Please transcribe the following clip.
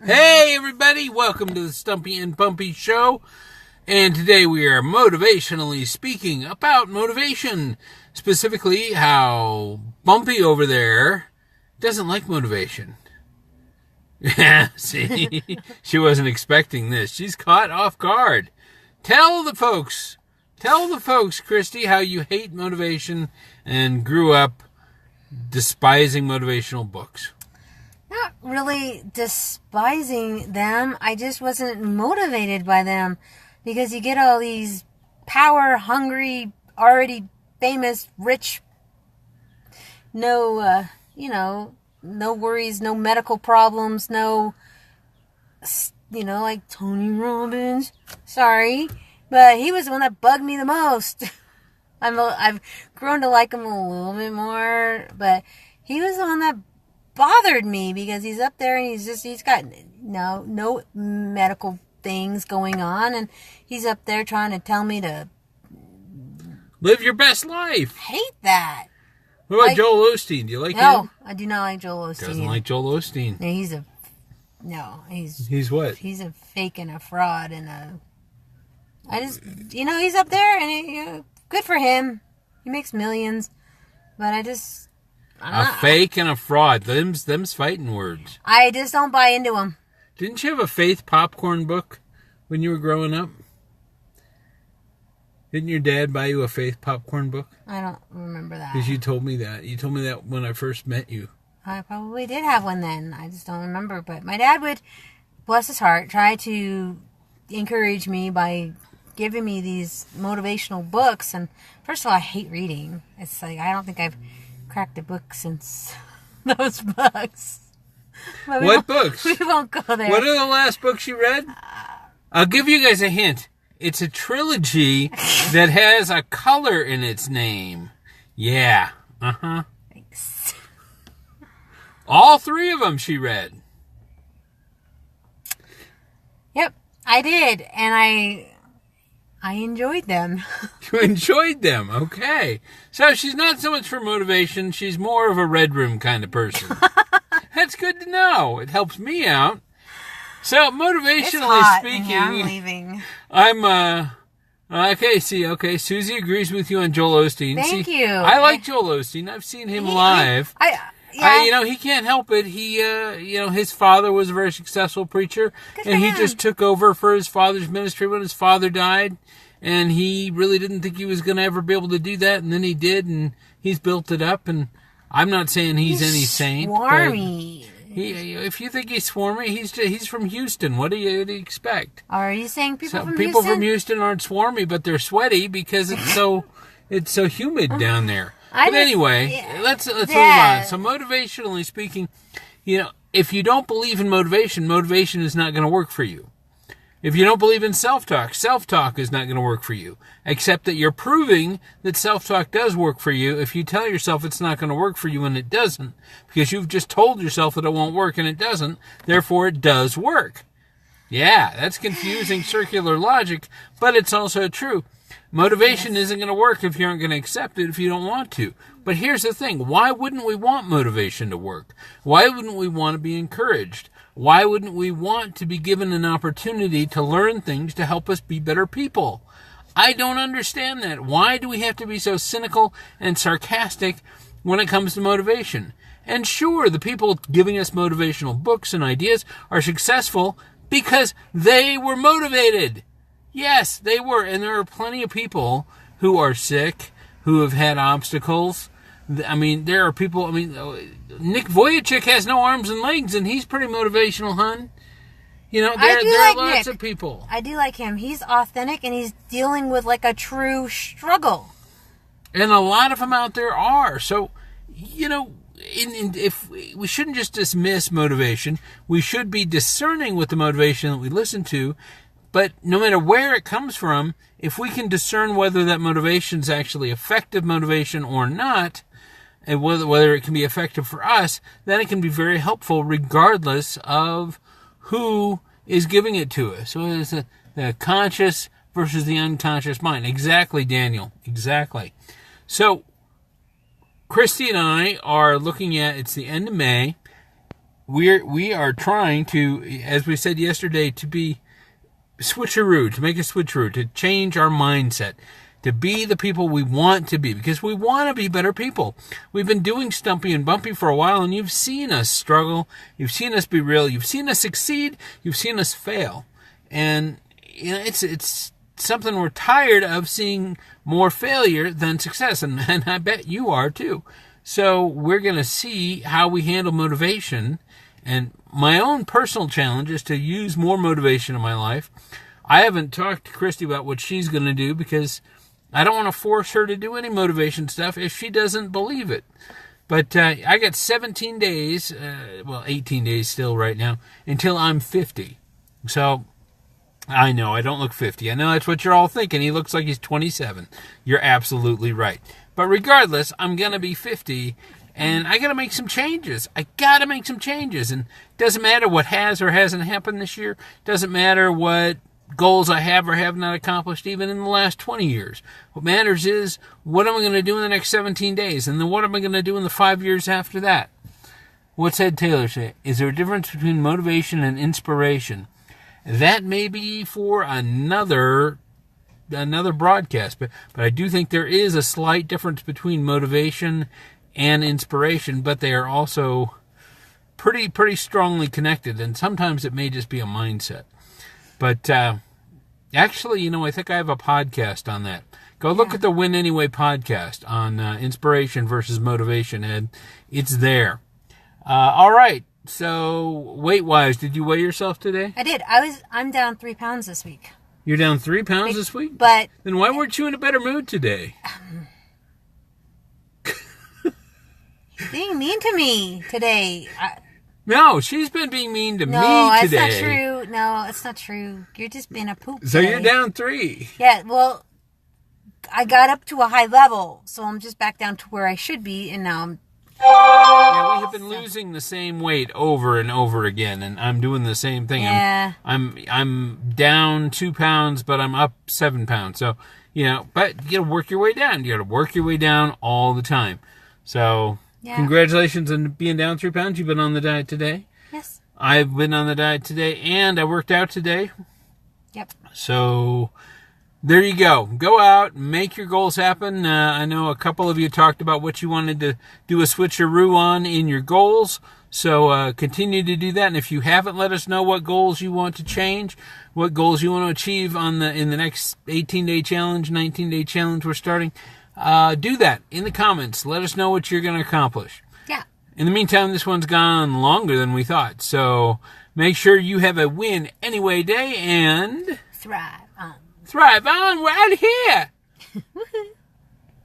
Hey everybody, welcome to the Stumpy and Bumpy show. And today we are motivationally speaking about motivation. Specifically how Bumpy over there doesn't like motivation. Yeah, see? She wasn't expecting this. She's caught off guard. Tell the folks, Christy, how you hate motivation and grew up despising motivational books. Not really despising them. I just wasn't motivated by them because you get all these power hungry, already famous, rich, no worries, no medical problems, like Tony Robbins. Sorry, but he was the one that bugged me the most. I've grown to like him a little bit more, but he was the one that bothered me because he's up there and he's got no medical things going on, and he's up there trying to tell me to live your best life. Hate that. What about Joel Osteen? Do you like him? No, I do not like Joel Osteen. Doesn't like Joel Osteen. He's what? He's a fake and a fraud and he's up there and good for him. He makes millions, but a fake and a fraud. Them's fighting words. I just don't buy into them. Didn't you have a faith popcorn book when you were growing up? Didn't your dad buy you a faith popcorn book? I don't remember that. Because you told me that. You told me that when I first met you. I probably did have one then. I just don't remember. But my dad would, bless his heart, try to encourage me by giving me these motivational books. And first of all, I hate reading. It's like, I don't think I've cracked a book since those books. What books? We won't go there. What are the last books you read? I'll give you guys a hint. It's a trilogy that has a color in its name. Yeah. Uh-huh. Thanks. All three of them she read. Yep, I did. And I enjoyed them. You enjoyed them. Okay. So she's not so much for motivation. She's more of a red room kind of person. That's good to know. It helps me out. So motivationally speaking, I'm leaving. Okay, Susie agrees with you on Joel Osteen. Thank you. I like Joel Osteen. I've seen him live. He can't help it. He, his father was a very successful preacher, and he just took over for his father's ministry when his father died, and he really didn't think he was going to ever be able to do that, and then he did, and he's built it up, and I'm not saying he's any saint. Swarmy. If you think he's swarmy, he's from Houston. What do you expect? Are you saying people from Houston? People Houston? from Houston aren't swarmy, but they're sweaty because it's so humid down there. Let's move on. So motivationally speaking, if you don't believe in motivation, motivation is not going to work for you. If you don't believe in self-talk is not going to work for you. Except that you're proving that self-talk does work for you if you tell yourself it's not going to work for you and it doesn't. Because you've just told yourself that it won't work and it doesn't. Therefore, it does work. Yeah, that's confusing circular logic, but it's also true. Motivation isn't going to work if you aren't going to accept it if you don't want to. But here's the thing. Why wouldn't we want motivation to work? Why wouldn't we want to be encouraged? Why wouldn't we want to be given an opportunity to learn things to help us be better people? I don't understand that. Why do we have to be so cynical and sarcastic when it comes to motivation? And sure, the people giving us motivational books and ideas are successful because they were motivated. Yes, they were. And there are plenty of people who are sick, who have had obstacles. There are people, Nick Vujicic has no arms and legs, and he's pretty motivational, hun. There are lots of people. I do like him. He's authentic, and he's dealing with, a true struggle. And a lot of them out there are. So, if we shouldn't just dismiss motivation, we should be discerning with the motivation that we listen to. But no matter where it comes from, if we can discern whether that motivation is actually effective motivation or not, and whether it can be effective for us, then it can be very helpful regardless of who is giving it to us. So it's the conscious versus the unconscious mind. Exactly, Daniel. Exactly. So Christy and I are looking at, it's the end of May, we are trying to, as we said yesterday, to be switcheroo, to make a switcheroo, to change our mindset, to be the people we want to be, because we want to be better people. We've been doing Stumpy and Bumpy for a while, and you've seen us struggle. You've seen us be real. You've seen us succeed. You've seen us fail. And it's something we're tired of seeing more failure than success, and I bet you are too. So we're going to see how we handle motivation. And my own personal challenge is to use more motivation in my life. I haven't talked to Christy about what she's going to do because I don't want to force her to do any motivation stuff if she doesn't believe it. But I got 17 days, 18 days still right now, until I'm 50. So I know I don't look 50. I know that's what you're all thinking. He looks like he's 27. You're absolutely right. But regardless, I'm going to be 50, and I got to make some changes. And it doesn't matter what has or hasn't happened this year. It doesn't matter what goals I have or have not accomplished even in the last 20 years. What matters is, what am I going to do in the next 17 days? And then what am I going to do in the 5 years after that? What's Ed Taylor say? Is there a difference between motivation and inspiration? That may be for another broadcast, but I do think there is a slight difference between motivation and inspiration, but they are also pretty strongly connected, and sometimes it may just be a mindset. But actually, I think I have a podcast on that. Go look at the Win Anyway podcast on inspiration versus motivation, Ed. It's there. All right. So, weight-wise, did you weigh yourself today? I did. I'm down 3 pounds this week. You're down 3 pounds this week? But then why weren't you in a better mood today? Being mean to me today. No, she's been being mean to me today. No, that's not true. No, it's not true. You're just being a poop So today. You're down 3. Yeah, well, I got up to a high level, so I'm just back down to where I should be, and now I'm... Yeah, we have been losing the same weight over and over again, and I'm doing the same thing. Yeah. I'm down 2 pounds, but I'm up 7 pounds. So, but you got to work your way down. You got to work your way down all the time. So, Congratulations on being down 3 pounds. You've been on the diet today. Yes. I've been on the diet today, and I worked out today. Yep. So there you go. Go out, make your goals happen. I know a couple of you talked about what you wanted to do a switcheroo on in your goals. So continue to do that. And if you haven't, let us know what goals you want to change, what goals you want to achieve in the next 18-day challenge, 19-day challenge we're starting. Do that in the comments. Let us know what you're going to accomplish. Yeah. In the meantime, this one's gone longer than we thought. So make sure you have a win anyway day and thrive on. Thrive on. We're out of here.